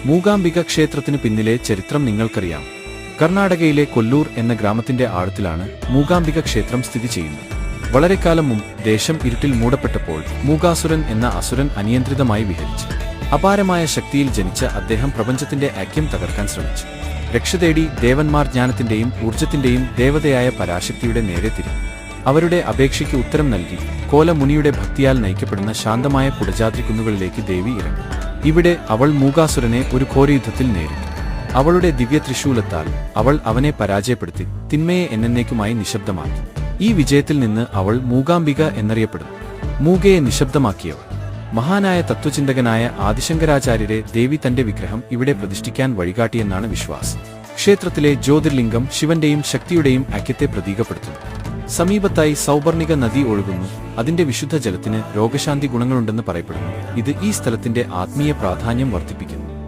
മൂകാംബിക ക്ഷേത്രത്തിന് പിന്നിലെ ചരിത്രം നിങ്ങൾക്കറിയാം. കർണാടകയിലെ കൊല്ലൂർ എന്ന ഗ്രാമത്തിന്റെ ആഴത്തിലാണ് മൂകാംബിക ക്ഷേത്രം സ്ഥിതി ചെയ്യുന്നത്. വളരെക്കാലം മുമ്പ് ദേശം ഇരുട്ടിൽ മൂടപ്പെട്ടപ്പോൾ മൂകാസുരൻ എന്ന അസുരൻ അനിയന്ത്രിതമായി വിഹരിച്ചു. അപാരമായ ശക്തിയിൽ ജനിച്ച അദ്ദേഹം പ്രപഞ്ചത്തിന്റെ ഐക്യം തകർക്കാൻ ശ്രമിച്ചു. രക്ഷ തേടി ദേവന്മാർ ജ്ഞാനത്തിന്റെയും ഊർജ്ജത്തിന്റെയും ദേവതയായ പരാശക്തിയുടെ നേരെ തിരിഞ്ഞു. അവരുടെ അപേക്ഷയ്ക്ക് ഉത്തരം നൽകി കോലമുനിയുടെ ഭക്തിയാൽ നയിക്കപ്പെടുന്ന ശാന്തമായ കുടജാദ്രി കുന്നുകളിലേക്ക് ദേവി ഇറങ്ങി. ഇവിടെ അവൾ മൂകാസുരനെ ഒരു ഘോരയുദ്ധത്തിൽ നേരിട്ടു. അവളുടെ ദിവ്യ ത്രിശൂലത്താൽ അവൾ അവനെ പരാജയപ്പെടുത്തി തിന്മയെ എന്നേക്കുമായി നിശബ്ദമാക്കി. ഈ വിജയത്തിൽ നിന്ന് അവൾ മൂകാംബിക എന്നറിയപ്പെടുന്നു. മൂകയെ നിശബ്ദമാക്കിയവൾ. മഹാനായ തത്വചിന്തകനായ ആദിശങ്കരാചാര്യരെ ദേവി തന്റെ വിഗ്രഹം ഇവിടെ പ്രതിഷ്ഠിക്കാൻ വഴികാട്ടിയെന്നാണ് വിശ്വാസം. ക്ഷേത്രത്തിലെ ജ്യോതിർലിംഗം ശിവന്റെയും ശക്തിയുടെയും ഐക്യത്തെ പ്രതീകപ്പെടുത്തുന്നു. സമീപത്തായി സൗപർണിക നദി ഒഴുകുന്നു. അതിന്റെ വിശുദ്ധ ജലത്തിന് രോഗശാന്തി ഗുണങ്ങളുണ്ടെന്ന് പറയപ്പെടുന്നു. ഇത് ഈ സ്ഥലത്തിന്റെ ആത്മീയ പ്രാധാന്യം വർദ്ധിപ്പിക്കുന്നു.